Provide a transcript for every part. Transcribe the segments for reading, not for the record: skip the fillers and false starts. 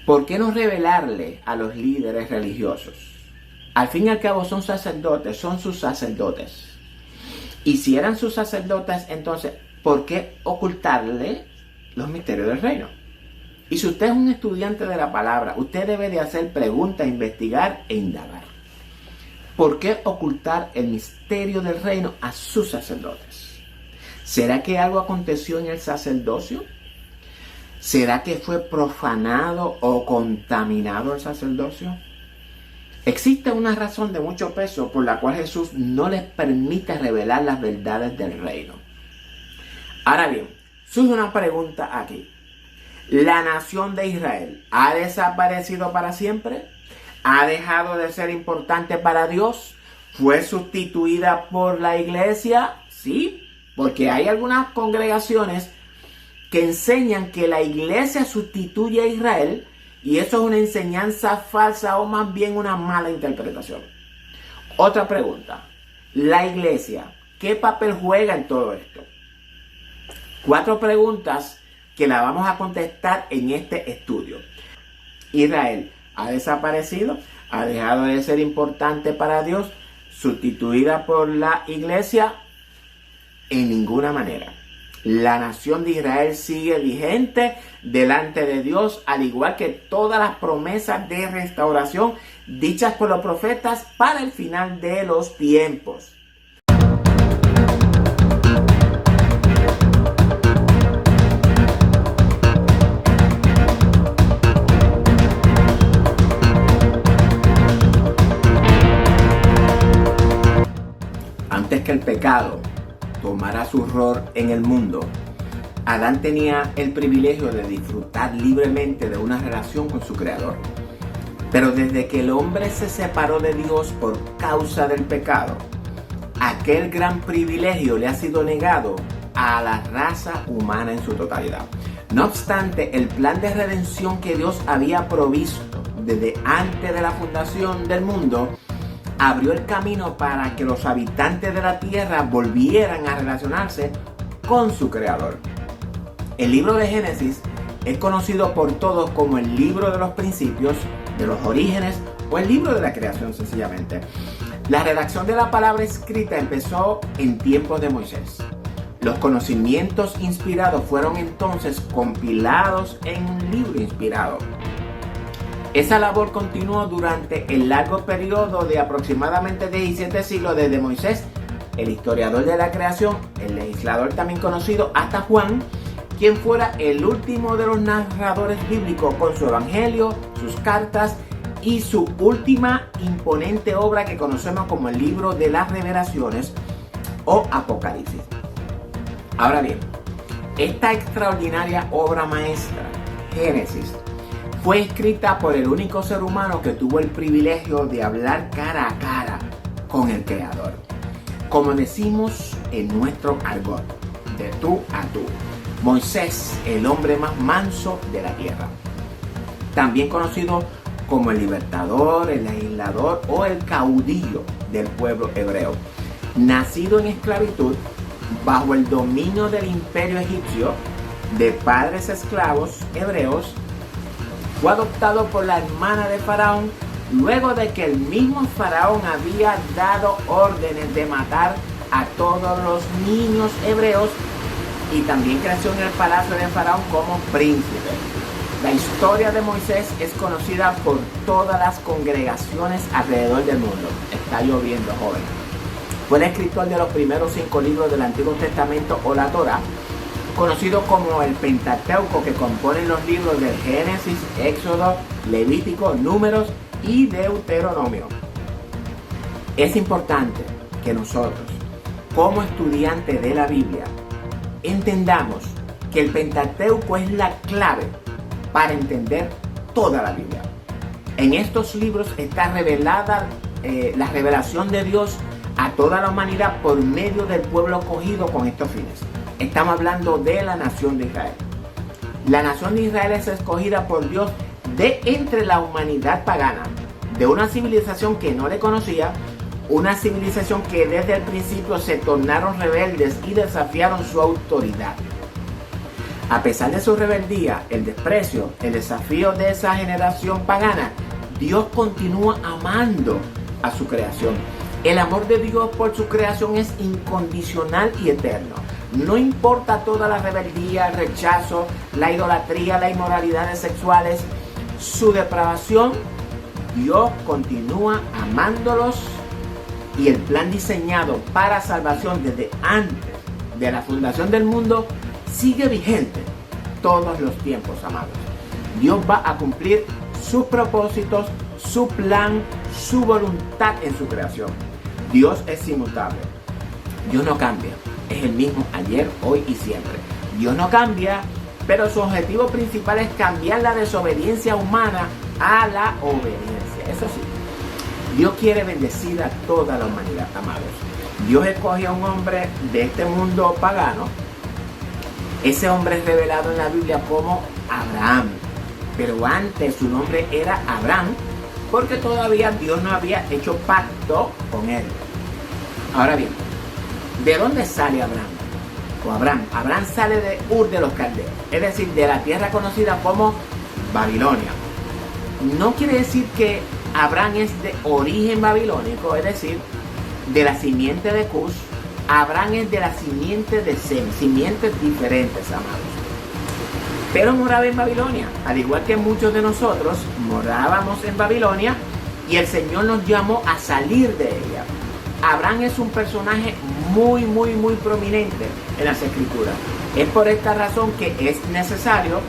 ¿Por qué no revelarle a los líderes religiosos? Al fin y al cabo son sacerdotes, son sus sacerdotes. Y si eran sus sacerdotes, entonces, ¿por qué ocultarle los misterios del reino? Y si usted es un estudiante de la palabra, usted debe de hacer preguntas, investigar e indagar. ¿Por qué ocultar el misterio del reino a sus sacerdotes? ¿Será que algo aconteció en el sacerdocio? ¿Será que fue profanado o contaminado el sacerdocio? Existe una razón de mucho peso por la cual Jesús no les permite revelar las verdades del reino. Ahora bien, surge una pregunta aquí. ¿La nación de Israel ha desaparecido para siempre? ¿Ha dejado de ser importante para Dios? ¿Fue sustituida por la iglesia? Sí, porque hay algunas congregaciones que enseñan que la iglesia sustituye a Israel, y eso es una enseñanza falsa o más bien una mala interpretación. Otra pregunta. La iglesia, ¿qué papel juega en todo esto? 4 preguntas que la vamos a contestar en este estudio. Israel ha desaparecido, ha dejado de ser importante para Dios, sustituida por la iglesia, en ninguna manera. La nación de Israel sigue vigente delante de Dios, al igual que todas las promesas de restauración dichas por los profetas para el final de los tiempos. Antes que el pecado tomara su rol en el mundo, Adán tenía el privilegio de disfrutar libremente de una relación con su Creador. Pero desde que el hombre se separó de Dios por causa del pecado, aquel gran privilegio le ha sido negado a la raza humana en su totalidad. No obstante, el plan de redención que Dios había provisto desde antes de la fundación del mundo abrió el camino para que los habitantes de la tierra volvieran a relacionarse con su Creador. El libro de Génesis es conocido por todos como el libro de los principios, de los orígenes o el libro de la creación sencillamente. La redacción de la palabra escrita empezó en tiempos de Moisés. Los conocimientos inspirados fueron entonces compilados en un libro inspirado. Esa labor continuó durante el largo periodo de aproximadamente 17 siglos desde Moisés, el historiador de la creación, el legislador también conocido, hasta Juan, quien fuera el último de los narradores bíblicos con su evangelio, sus cartas y su última imponente obra que conocemos como el libro de las revelaciones o Apocalipsis. Ahora bien, esta extraordinaria obra maestra, Génesis, fue escrita por el único ser humano que tuvo el privilegio de hablar cara a cara con el Creador. Como decimos en nuestro argot, de tú a tú. Moisés, el hombre más manso de la tierra. También conocido como el libertador, el legislador o el caudillo del pueblo hebreo. Nacido en esclavitud, bajo el dominio del imperio egipcio, de padres esclavos hebreos, fue adoptado por la hermana de Faraón luego de que el mismo Faraón había dado órdenes de matar a todos los niños hebreos, y también creció en el palacio de Faraón como príncipe. La historia de Moisés es conocida por todas las congregaciones alrededor del mundo. Está lloviendo, joven. Fue el escritor de los primeros 5 libros del Antiguo Testamento o la Torá, conocido como el Pentateuco, que componen los libros de Génesis, Éxodo, Levítico, Números y Deuteronomio. Es importante que nosotros, como estudiantes de la Biblia, entendamos que el Pentateuco es la clave para entender toda la Biblia. En estos libros está revelada la revelación de Dios a toda la humanidad por medio del pueblo escogido con estos fines. Estamos hablando de la nación de Israel. La nación de Israel es escogida por Dios de entre la humanidad pagana, de una civilización que no le conocía, una civilización que desde el principio se tornaron rebeldes y desafiaron su autoridad. A pesar de su rebeldía, el desprecio, el desafío de esa generación pagana, Dios continúa amando a su creación. El amor de Dios por su creación es incondicional y eterno. No importa toda la rebeldía, el rechazo, la idolatría, las inmoralidades sexuales, su depravación, Dios continúa amándolos y el plan diseñado para salvación desde antes de la fundación del mundo sigue vigente todos los tiempos, amados. Dios va a cumplir sus propósitos, su plan, su voluntad en su creación. Dios es inmutable. Dios no cambia. Es el mismo ayer, hoy y siempre. Dios no cambia, pero su objetivo principal es cambiar la desobediencia humana a la obediencia. Eso sí, Dios quiere bendecir a toda la humanidad, amados. Dios escoge a un hombre de este mundo pagano. Ese hombre es revelado en la Biblia como Abraham. Pero antes su nombre era Abraham porque todavía Dios no había hecho pacto con él. Ahora bien, ¿de dónde sale Abraham? O Abraham sale de Ur de los Caldeos, es decir, de la tierra conocida como Babilonia. No quiere decir que Abraham es de origen babilónico, es decir, de la simiente de Cus. Abraham es de la simiente de Sem, simientes diferentes, amados. Pero moraba en Babilonia, al igual que muchos de nosotros morábamos en Babilonia y el Señor nos llamó a salir de ella. Abraham es un personaje muy prominente en las Escrituras. Es por esta razón que es necesario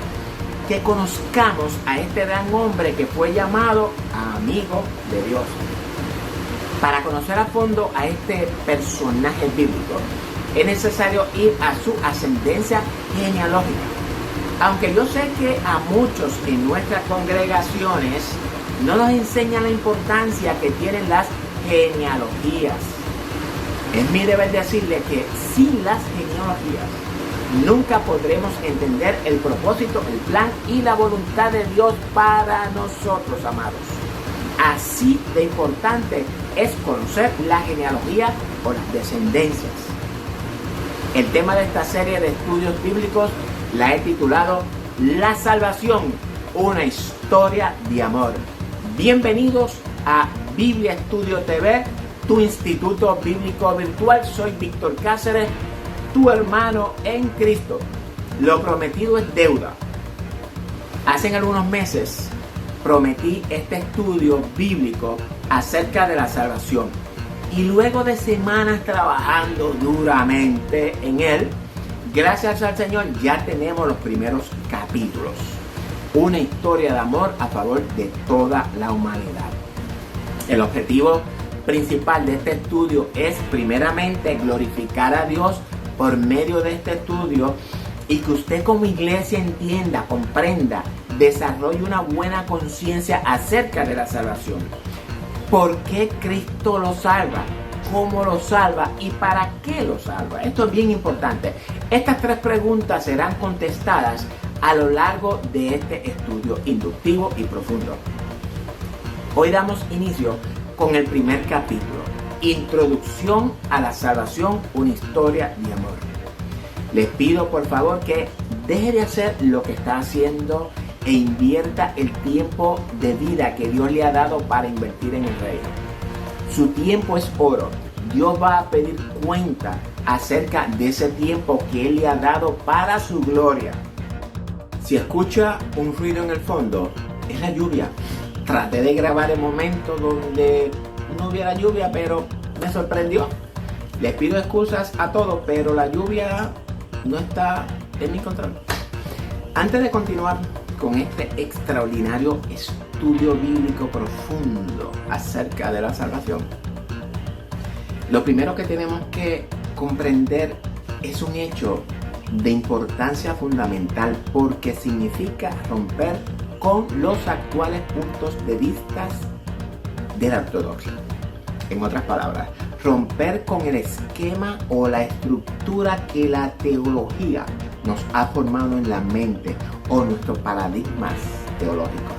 que conozcamos a este gran hombre que fue llamado amigo de Dios. Para conocer a fondo a este personaje bíblico, es necesario ir a su ascendencia genealógica. Aunque yo sé que a muchos en nuestras congregaciones no nos enseñan la importancia que tienen las genealogías. Es mi deber decirle que sin las genealogías nunca podremos entender el propósito, el plan y la voluntad de Dios para nosotros, amados. Así de importante es conocer la genealogía o las descendencias. El tema de esta serie de estudios bíblicos la he titulado La Salvación, una historia de amor. Bienvenidos a Biblia Estudio TV, tu instituto bíblico virtual. Soy Víctor Cáceres, tu hermano en Cristo. Lo prometido es deuda. Hace algunos meses prometí este estudio bíblico acerca de la salvación. Y luego de semanas trabajando duramente en él, gracias al Señor ya tenemos los primeros capítulos. Una historia de amor a favor de toda la humanidad. El objetivo principal de este estudio es primeramente glorificar a Dios por medio de este estudio y que usted como iglesia entienda, comprenda, desarrolle una buena conciencia acerca de la salvación. ¿Por qué Cristo lo salva? ¿Cómo lo salva? ¿Y para qué lo salva? Esto es bien importante. Estas tres preguntas serán contestadas a lo largo de este estudio inductivo y profundo. Hoy damos inicio con el primer capítulo, Introducción a la Salvación, una historia de amor. Les pido por favor que deje de hacer lo que está haciendo e invierta el tiempo de vida que Dios le ha dado para invertir en el reino. Su tiempo es oro. Dios va a pedir cuenta acerca de ese tiempo que Él le ha dado para su gloria. Si escucha un ruido en el fondo, es la lluvia. Traté de grabar el momento donde no hubiera lluvia, pero me sorprendió. Les pido excusas a todos, pero la lluvia no está en mi control. Antes de continuar con este extraordinario estudio bíblico profundo acerca de la salvación, lo primero que tenemos que comprender es un hecho de importancia fundamental porque significa romper con los actuales puntos de vista de la ortodoxia. En otras palabras, romper con el esquema o la estructura que la teología nos ha formado en la mente o nuestros paradigmas teológicos.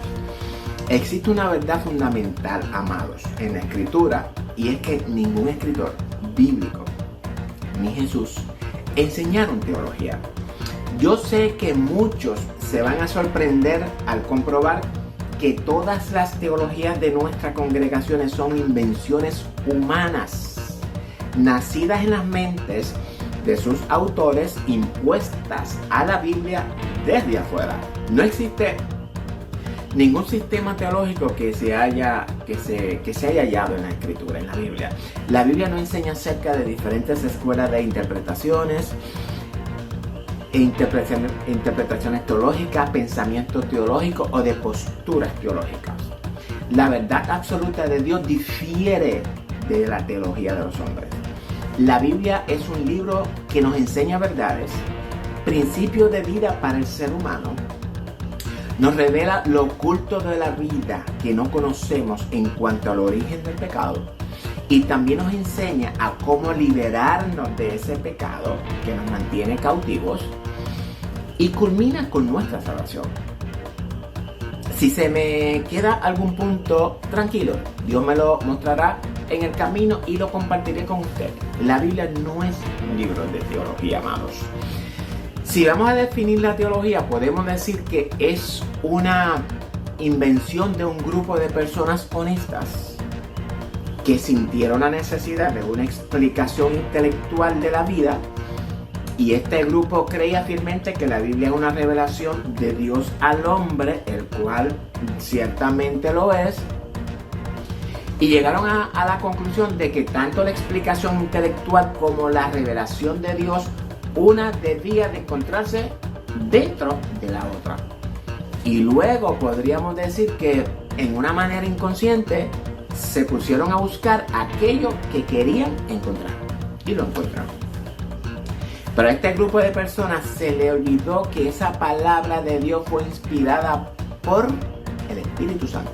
Existe una verdad fundamental, amados, en la Escritura, y es que ningún escritor bíblico ni Jesús enseñaron teología. Yo sé que muchos se van a sorprender al comprobar que todas las teologías de nuestras congregaciones son invenciones humanas, nacidas en las mentes de sus autores, impuestas a la Biblia desde afuera. No existe ningún sistema teológico que se haya hallado en la Escritura, en la Biblia. La Biblia no enseña acerca de diferentes escuelas de interpretaciones teológicas, pensamientos teológicos o de posturas teológicas. La verdad absoluta de Dios difiere de la teología de los hombres. La Biblia es un libro que nos enseña verdades, principios de vida para el ser humano. Nos revela lo oculto de la vida que no conocemos en cuanto al origen del pecado. Y también nos enseña a cómo liberarnos de ese pecado que nos mantiene cautivos y culmina con nuestra salvación. Si se me queda algún punto, tranquilo, Dios me lo mostrará en el camino y lo compartiré con usted. La Biblia no es un libro de teología, amados. Si vamos a definir la teología, podemos decir que es una invención de un grupo de personas honestas que sintieron la necesidad de una explicación intelectual de la vida, y este grupo creía firmemente que la Biblia es una revelación de Dios al hombre, el cual ciertamente lo es, y llegaron a la conclusión de que tanto la explicación intelectual como la revelación de Dios, una debía de encontrarse dentro de la otra. Y luego podríamos decir que en una manera inconsciente se pusieron a buscar aquello que querían encontrar y lo encontraron. Pero a este grupo de personas se le olvidó que esa palabra de Dios fue inspirada por el Espíritu Santo.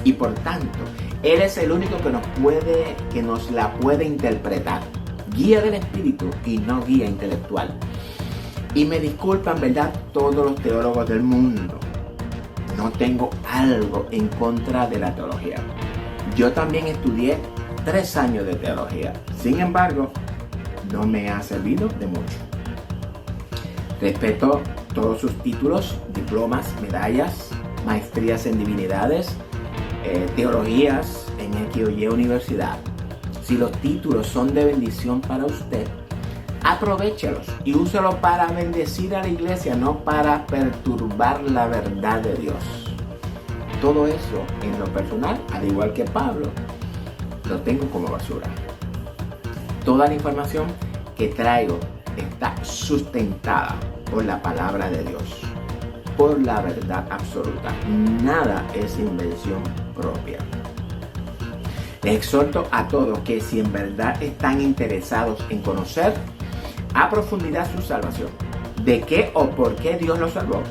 Y por tanto, Él es el único que nos la puede interpretar. Guía del Espíritu y no guía intelectual. Y me disculpan, ¿verdad?, todos los teólogos del mundo. No tengo algo en contra de la teología. Yo también estudié 3 años de teología. Sin embargo, no me ha servido de mucho. Respeto todos sus títulos, diplomas, medallas, maestrías en divinidades, teologías en X o Y universidad. Si los títulos son de bendición para usted, aprovéchelos y úselos para bendecir a la iglesia, no para perturbar la verdad de Dios. Todo eso, en lo personal, al igual que Pablo, lo tengo como basura. Toda la información que traigo está sustentada por la palabra de Dios, por la verdad absoluta. Nada es invención propia. Les exhorto a todos que si en verdad están interesados en conocer a profundidad su salvación, de qué o por qué Dios los salvó,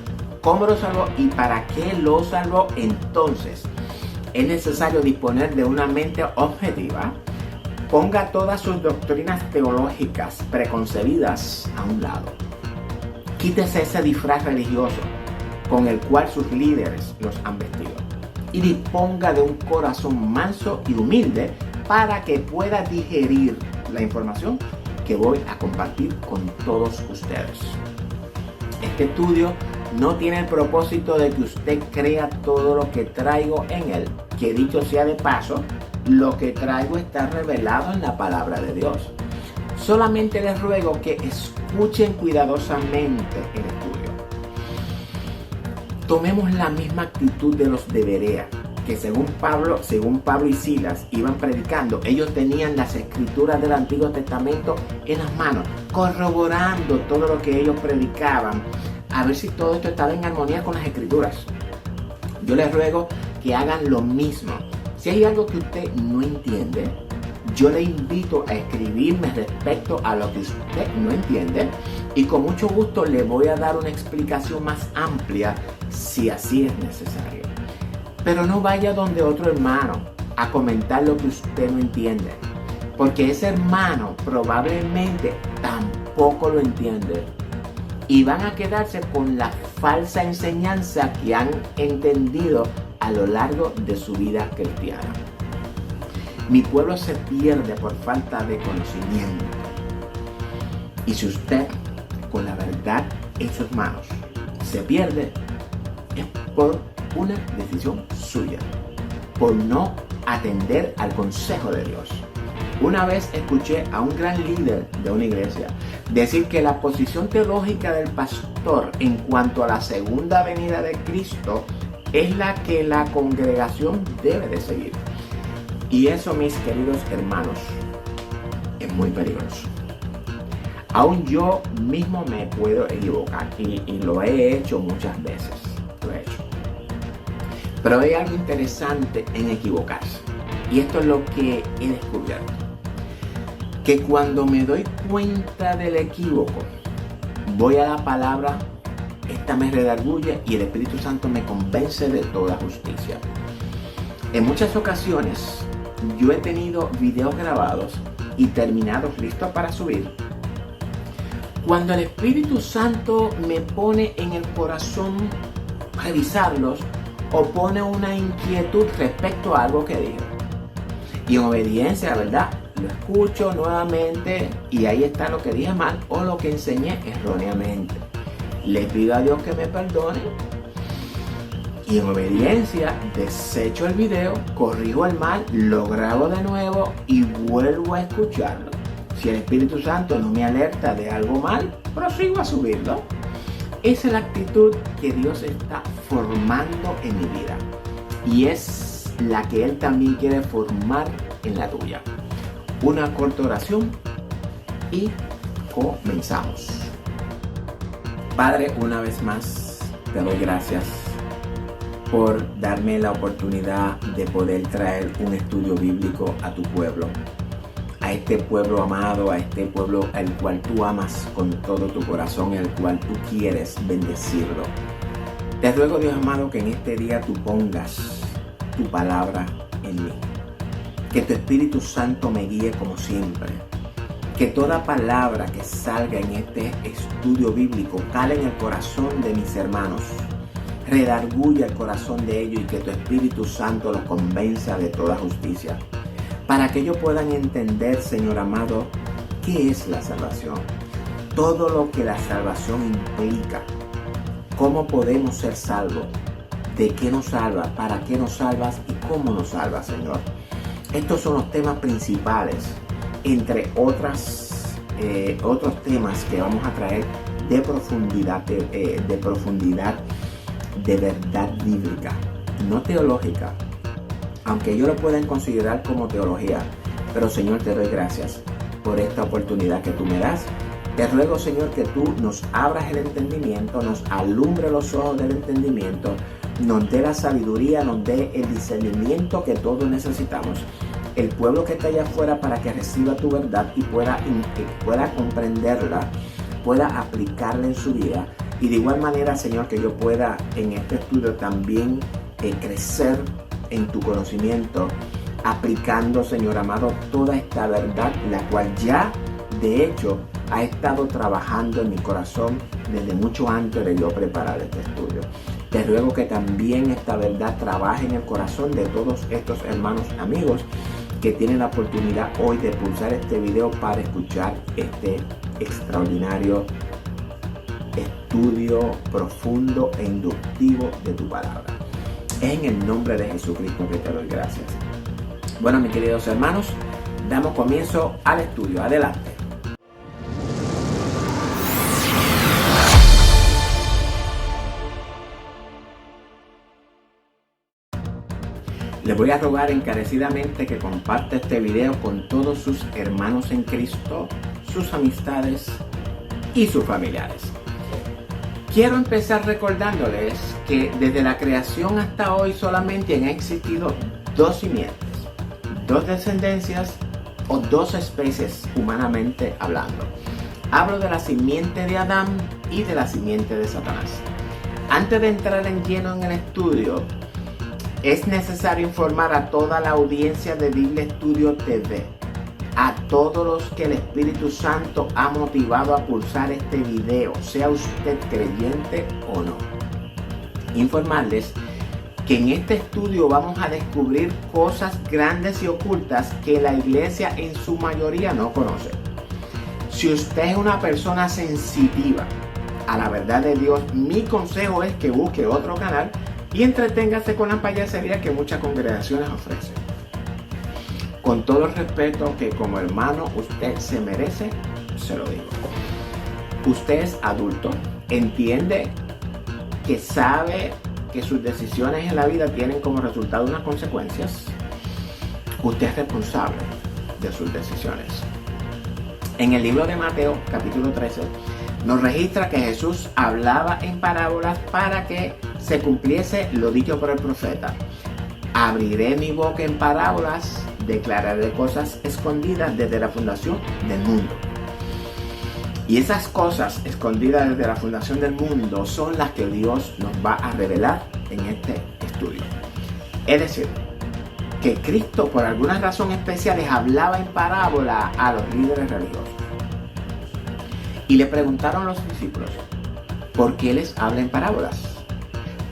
cómo los salvó y para qué los salvó, entonces es necesario disponer de una mente objetiva. Ponga todas sus doctrinas teológicas preconcebidas a un lado. Quítese ese disfraz religioso con el cual sus líderes los han vestido y disponga de un corazón manso y humilde para que pueda digerir la información que voy a compartir con todos ustedes. Este estudio no tiene el propósito de que usted crea todo lo que traigo en él, que dicho sea de paso, lo que traigo está revelado en la palabra de Dios. Solamente les ruego que escuchen cuidadosamente el estudio. Tomemos la misma actitud de los de Berea, que según Pablo y Silas iban predicando, ellos tenían las escrituras del Antiguo Testamento en las manos, corroborando todo lo que ellos predicaban, a ver si todo esto estaba en armonía con las escrituras. Yo les ruego que hagan lo mismo. Si hay algo que usted no entiende, yo le invito a escribirme respecto a lo que usted no entiende y con mucho gusto le voy a dar una explicación más amplia si así es necesario. Pero no vaya donde otro hermano a comentar lo que usted no entiende, porque ese hermano probablemente tampoco lo entiende y van a quedarse con la falsa enseñanza que han entendido a lo largo de su vida cristiana. Mi pueblo se pierde por falta de conocimiento. Y si usted, con la verdad en sus manos se pierde, es por una decisión suya, por no atender al consejo de Dios. Una vez escuché a un gran líder de una iglesia decir que la posición teológica del pastor en cuanto a la segunda venida de Cristo es la que la congregación debe de seguir. Y eso, mis queridos hermanos, es muy peligroso. Aún yo mismo me puedo equivocar y lo he hecho muchas veces. Lo he hecho. Pero hay algo interesante en equivocarse. Y esto es lo que he descubierto. Que cuando me doy cuenta del equívoco, voy a la palabra, esta me redarguye y el Espíritu Santo me convence de toda justicia. En muchas ocasiones yo he tenido videos grabados y terminados listos para subir. Cuando el Espíritu Santo me pone en el corazón revisarlos o pone una inquietud respecto a algo que dije. Y en obediencia, ¿verdad? Lo escucho nuevamente y ahí está lo que dije mal o lo que enseñé erróneamente. Le pido a Dios que me perdone y en obediencia desecho el video, corrijo el mal, lo grabo de nuevo y vuelvo a escucharlo. Si el Espíritu Santo no me alerta de algo mal, prosigo a subirlo. Esa es la actitud que Dios está formando en mi vida y es la que Él también quiere formar en la tuya. Una corta oración y comenzamos. Padre, una vez más te doy gracias por darme la oportunidad de poder traer un estudio bíblico a tu pueblo, a este pueblo amado, a este pueblo al cual tú amas con todo tu corazón, el cual tú quieres bendecirlo. Te ruego, Dios amado, que en este día tú pongas tu palabra en mí. Que tu Espíritu Santo me guíe como siempre. Que toda palabra que salga en este estudio bíblico cale en el corazón de mis hermanos. Redarguya el corazón de ellos y que tu Espíritu Santo los convenza de toda justicia. Para que ellos puedan entender, Señor amado, qué es la salvación. Todo lo que la salvación implica. Cómo podemos ser salvos. De qué nos salva, para qué nos salvas y cómo nos salvas, Señor. Estos son los temas principales, entre otros temas que vamos a traer de profundidad, de verdad bíblica, no teológica, aunque ellos lo pueden considerar como teología. Pero Señor, te doy gracias por esta oportunidad que tú me das. Te ruego, Señor, que tú nos abras el entendimiento, nos alumbre los ojos del entendimiento, nos dé la sabiduría, nos dé el discernimiento que todos necesitamos. El pueblo que está allá afuera para que reciba tu verdad y pueda comprenderla, pueda aplicarla en su vida. Y de igual manera, Señor, que yo pueda en este estudio también crecer en tu conocimiento, aplicando, Señor amado, toda esta verdad, la cual ya, de hecho, ha estado trabajando en mi corazón desde mucho antes de yo preparar este estudio. Te ruego que también esta verdad trabaje en el corazón de todos estos hermanos amigos que tienen la oportunidad hoy de pulsar este video para escuchar este extraordinario estudio profundo e inductivo de tu palabra. Es en el nombre de Jesucristo que te doy gracias. Bueno, mis queridos hermanos, damos comienzo al estudio. Adelante. Les voy a rogar encarecidamente que comparte este video con todos sus hermanos en Cristo, sus amistades y sus familiares. Quiero empezar recordándoles que desde la creación hasta hoy solamente han existido dos simientes, dos descendencias o dos especies humanamente hablando. Hablo de la simiente de Adán y de la simiente de Satanás. Antes de entrar en lleno en el estudio, es necesario informar a toda la audiencia de Biblia Estudio TV, a todos los que el Espíritu Santo ha motivado a pulsar este video, sea usted creyente o no. Informarles que en este estudio vamos a descubrir cosas grandes y ocultas que la iglesia en su mayoría no conoce. Si usted es una persona sensitiva a la verdad de Dios, mi consejo es que busque otro canal y entreténgase con la payasería que muchas congregaciones ofrecen. Con todo el respeto que como hermano usted se merece, se lo digo. Usted es adulto, entiende que sabe que sus decisiones en la vida tienen como resultado unas consecuencias. Usted es responsable de sus decisiones. En el libro de Mateo, capítulo 13, nos registra que Jesús hablaba en parábolas para que se cumpliese lo dicho por el profeta. Abriré mi boca en parábolas, declararé cosas escondidas desde la fundación del mundo. Y esas cosas escondidas desde la fundación del mundo son las que Dios nos va a revelar en este estudio. Es decir, que Cristo por alguna razón especial les hablaba en parábola a los líderes religiosos. Y le preguntaron los discípulos, ¿por qué les habla en parábolas?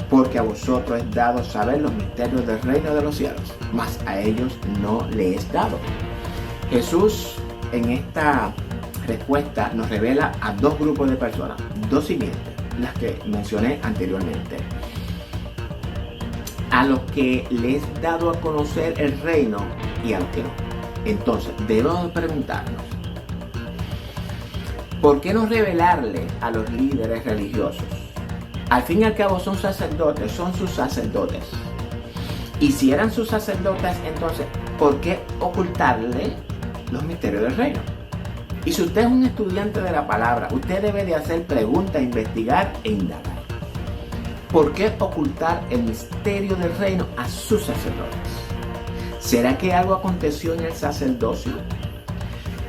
Porque a vosotros es dado saber los misterios del reino de los cielos, mas a ellos no les es dado. Jesús en esta respuesta nos revela a dos grupos de personas, dos simientes, las que mencioné anteriormente. A los que les he dado a conocer el reino y a los que no. Entonces, debemos preguntarnos, ¿por qué no revelarle a los líderes religiosos? Al fin y al cabo son sacerdotes, son sus sacerdotes. Y si eran sus sacerdotes, entonces, ¿por qué ocultarle los misterios del reino? Y si usted es un estudiante de la palabra, usted debe de hacer preguntas, investigar e indagar. ¿Por qué ocultar el misterio del reino a sus sacerdotes? ¿Será que algo aconteció en el sacerdocio?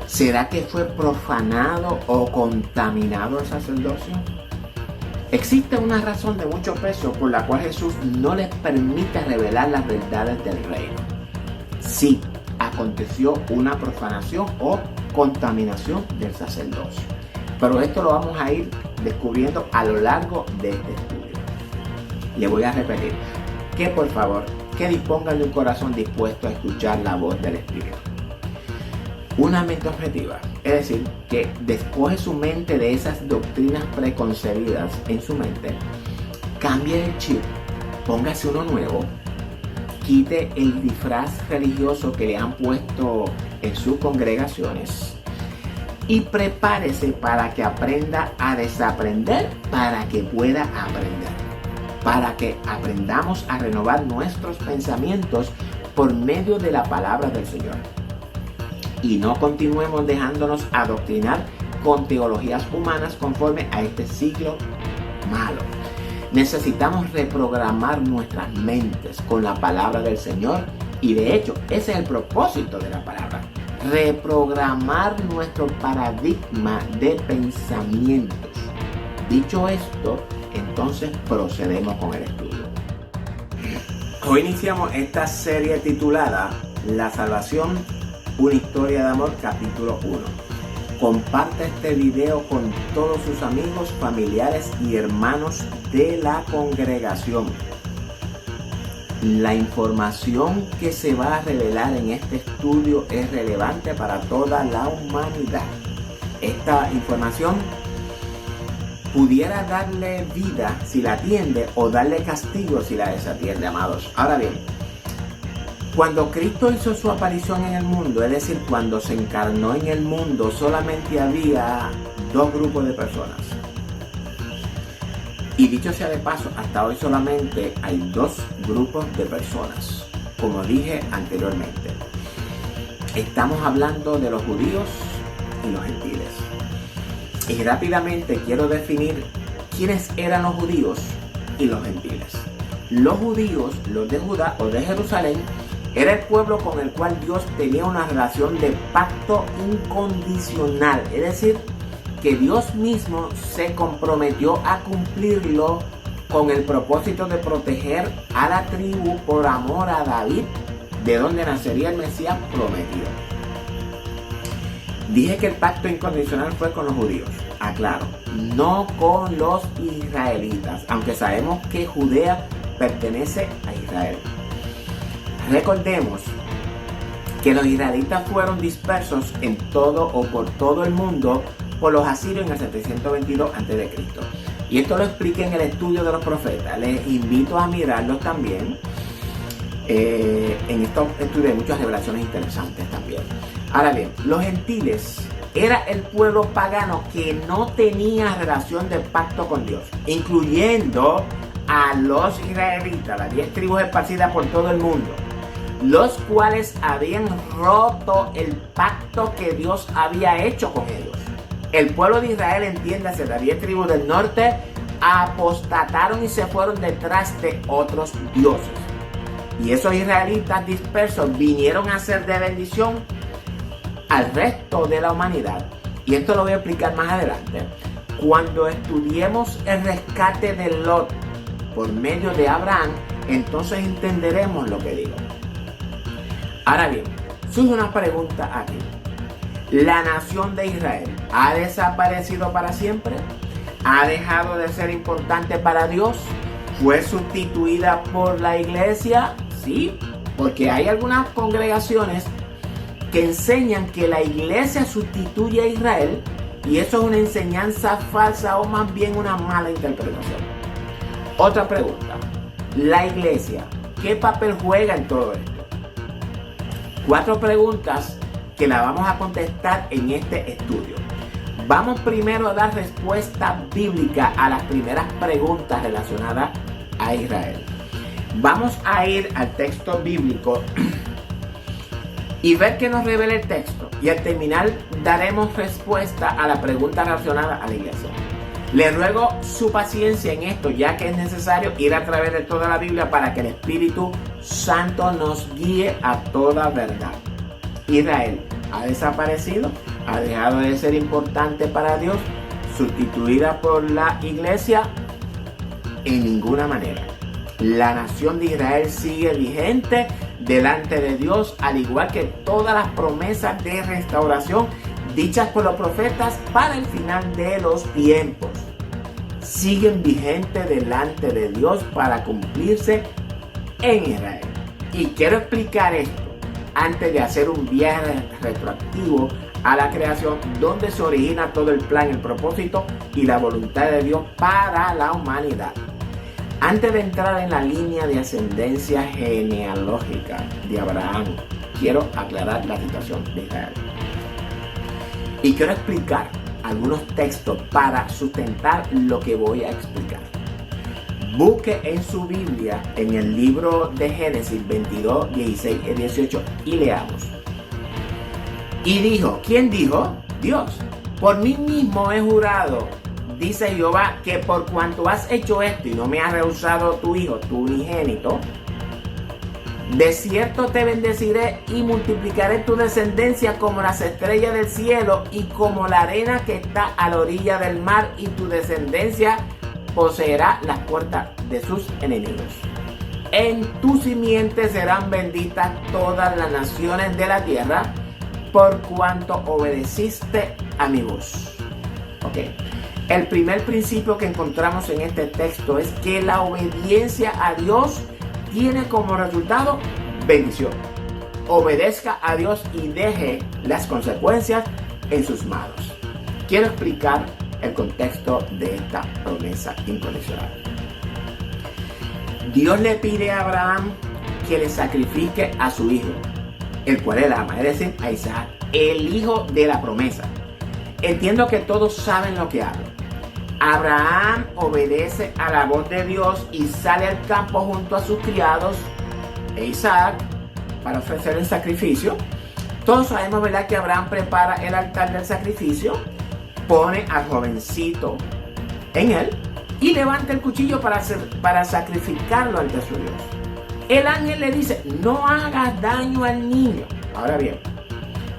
¿Será que fue profanado o contaminado el sacerdocio? Existe una razón de mucho peso por la cual Jesús no les permite revelar las verdades del reino. Sí, aconteció una profanación o contaminación del sacerdocio. Pero esto lo vamos a ir descubriendo a lo largo de este estudio. Le voy a repetir que por favor, que dispongan de un corazón dispuesto a escuchar la voz del Espíritu. Una mente objetiva, es decir, que despoje su mente de esas doctrinas preconcebidas en su mente, cambie el chip, póngase uno nuevo, quite el disfraz religioso que le han puesto en sus congregaciones y prepárese para que aprenda a desaprender para que pueda aprender. Para que aprendamos a renovar nuestros pensamientos por medio de la palabra del Señor. Y no continuemos dejándonos adoctrinar con teologías humanas conforme a este siglo malo. Necesitamos reprogramar nuestras mentes con la palabra del Señor y de hecho ese es el propósito de la palabra. Reprogramar nuestro paradigma de pensamientos. Dicho esto, entonces procedemos con el estudio. Hoy iniciamos esta serie titulada La Salvación, una historia de amor, capítulo 1. Comparte este video con todos sus amigos, familiares y hermanos de la congregación. La información que se va a revelar en este estudio es relevante para toda la humanidad. Esta información pudiera darle vida si la atiende o darle castigo si la desatiende, amados. Ahora bien, cuando Cristo hizo su aparición en el mundo, es decir, cuando se encarnó en el mundo, solamente había dos grupos de personas. Y dicho sea de paso, hasta hoy solamente hay dos grupos de personas, como dije anteriormente. Estamos hablando de los judíos y los gentiles. Y rápidamente quiero definir quiénes eran los judíos y los gentiles. Los judíos, los de Judá o de Jerusalén, era el pueblo con el cual Dios tenía una relación de pacto incondicional. Es decir, que Dios mismo se comprometió a cumplirlo con el propósito de proteger a la tribu por amor a David, de donde nacería el Mesías prometido. Dije que el pacto incondicional fue con los judíos, aclaro, no con los israelitas, aunque sabemos que Judea pertenece a Israel. Recordemos que los israelitas fueron dispersos en todo o por todo el mundo por los asirios en el 722 a.C. Y esto lo expliqué en el estudio de los profetas. Les invito a mirarlos también. En esto estudié muchas revelaciones interesantes también. Ahora bien, los gentiles era el pueblo pagano que no tenía relación de pacto con Dios, incluyendo a los israelitas, las 10 tribus esparcidas por todo el mundo, los cuales habían roto el pacto que Dios había hecho con ellos. El pueblo de Israel, entiéndase, las 10 tribus del norte, apostataron y se fueron detrás de otros dioses. Y esos israelitas dispersos vinieron a ser de bendición al resto de la humanidad. Y esto lo voy a explicar más adelante. Cuando estudiemos el rescate de Lot por medio de Abraham, entonces entenderemos lo que digo. Ahora bien, surge una pregunta aquí. ¿La nación de Israel ha desaparecido para siempre? ¿Ha dejado de ser importante para Dios? ¿Fue sustituida por la iglesia? Sí, porque hay algunas congregaciones que enseñan que la iglesia sustituye a Israel, y eso es una enseñanza falsa o más bien una mala interpretación. Otra pregunta. La iglesia, ¿qué papel juega en todo esto? 4 preguntas que la vamos a contestar en este estudio. Vamos primero a dar respuesta bíblica a las primeras preguntas relacionadas a Israel. Vamos a ir al texto bíblico y ver qué nos revela el texto. Y al terminar daremos respuesta a la pregunta relacionada a la iglesia. Le ruego su paciencia en esto, ya que es necesario ir a través de toda la Biblia para que el Espíritu Santo nos guíe a toda verdad. Israel ha desaparecido, ha dejado de ser importante para Dios, sustituida por la iglesia. En ninguna manera. La nación de Israel sigue vigente delante de Dios, al igual que todas las promesas de restauración dichas por los profetas para el final de los tiempos. Siguen vigentes delante de Dios para cumplirse en Israel. Y quiero explicar esto antes de hacer un viaje retroactivo a la creación, donde se origina todo el plan, el propósito y la voluntad de Dios para la humanidad. Antes de entrar en la línea de ascendencia genealógica de Abraham, quiero aclarar la situación de Israel. Y quiero explicar algunos textos para sustentar lo que voy a explicar. Busque en su Biblia, en el libro de Génesis 22, 16 y 18, y leamos. Y dijo, ¿quién dijo? Dios. Por mí mismo he jurado, dice Jehová, que por cuanto has hecho esto y no me has rehusado tu hijo, tu unigénito, de cierto te bendeciré y multiplicaré tu descendencia como las estrellas del cielo y como la arena que está a la orilla del mar, y tu descendencia poseerá las puertas de sus enemigos. En tu simiente serán benditas todas las naciones de la tierra, por cuanto obedeciste a mi voz. Ok. El primer principio que encontramos en este texto es que la obediencia a Dios tiene como resultado bendición. Obedezca a Dios y deje las consecuencias en sus manos. Quiero explicar el contexto de esta promesa incondicional. Dios le pide a Abraham que le sacrifique a su hijo, el cual él ama, es decir, a Isaac, el hijo de la promesa. Entiendo que todos saben lo que hablo. Abraham obedece a la voz de Dios y sale al campo junto a sus criados e Isaac para ofrecer el sacrificio. Todos sabemos, ¿verdad?, que Abraham prepara el altar del sacrificio, pone al jovencito en él y levanta el cuchillo para sacrificarlo ante su Dios. El ángel le dice, no hagas daño al niño. Ahora bien,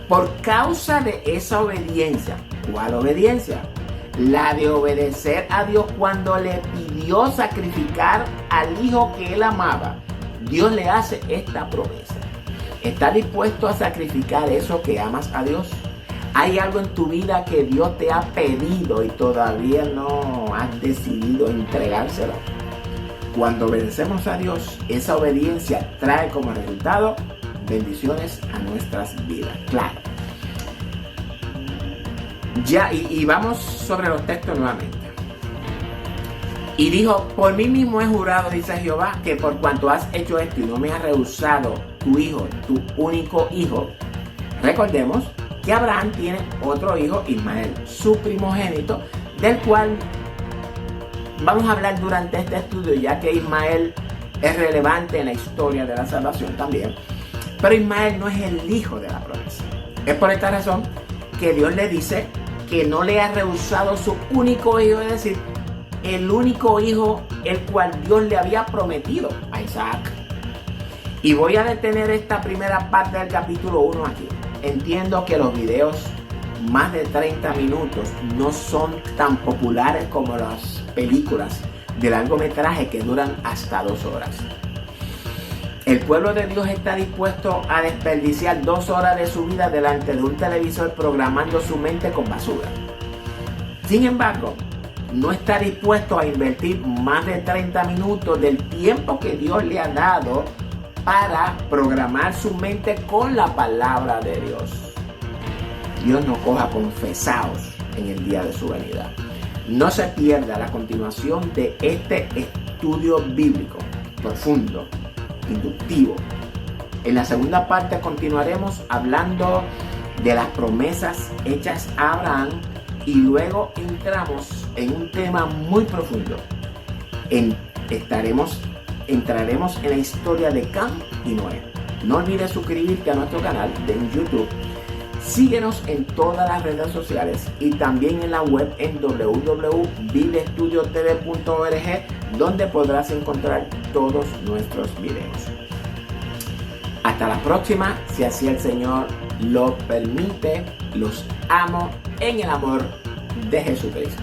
por causa de esa obediencia, ¿cuál obediencia? La de obedecer a Dios cuando le pidió sacrificar al hijo que él amaba. Dios le hace esta promesa. ¿Estás dispuesto a sacrificar eso que amas a Dios? ¿Hay algo en tu vida que Dios te ha pedido y todavía no has decidido entregárselo? Cuando obedecemos a Dios, esa obediencia trae como resultado bendiciones a nuestras vidas. Claro. Ya, y vamos sobre los textos nuevamente. Y dijo, por mí mismo he jurado, dice Jehová, que por cuanto has hecho esto y no me has rehusado tu hijo, tu único hijo. Recordemos que Abraham tiene otro hijo, Ismael, su primogénito, del cual vamos a hablar durante este estudio, ya que Ismael es relevante en la historia de la salvación también. Pero Ismael no es el hijo de la promesa. Es por esta razón que Dios le dice que no le ha rehusado su único hijo, es decir, el único hijo el cual Dios le había prometido a Isaac. Y voy a detener esta primera parte del capítulo 1 aquí. Entiendo que los videos más de 30 minutos no son tan populares como las películas de largometraje que duran hasta 2 horas. El pueblo de Dios está dispuesto a desperdiciar 2 horas de su vida delante de un televisor programando su mente con basura. Sin embargo, no está dispuesto a invertir más de 30 minutos del tiempo que Dios le ha dado para programar su mente con la palabra de Dios. Dios nos coja confesados en el día de su venida. No se pierda la continuación de este estudio bíblico profundo, inductivo. En la segunda parte continuaremos hablando de las promesas hechas a Abraham y luego entramos en un tema muy profundo. Entraremos en la historia de Cam y Noé. No olvides suscribirte a nuestro canal de YouTube. Síguenos en todas las redes sociales y también en la web en www.bibliestudiotv.org, donde podrás encontrar todos nuestros videos. Hasta la próxima, si así el Señor lo permite. Los amo en el amor de Jesucristo.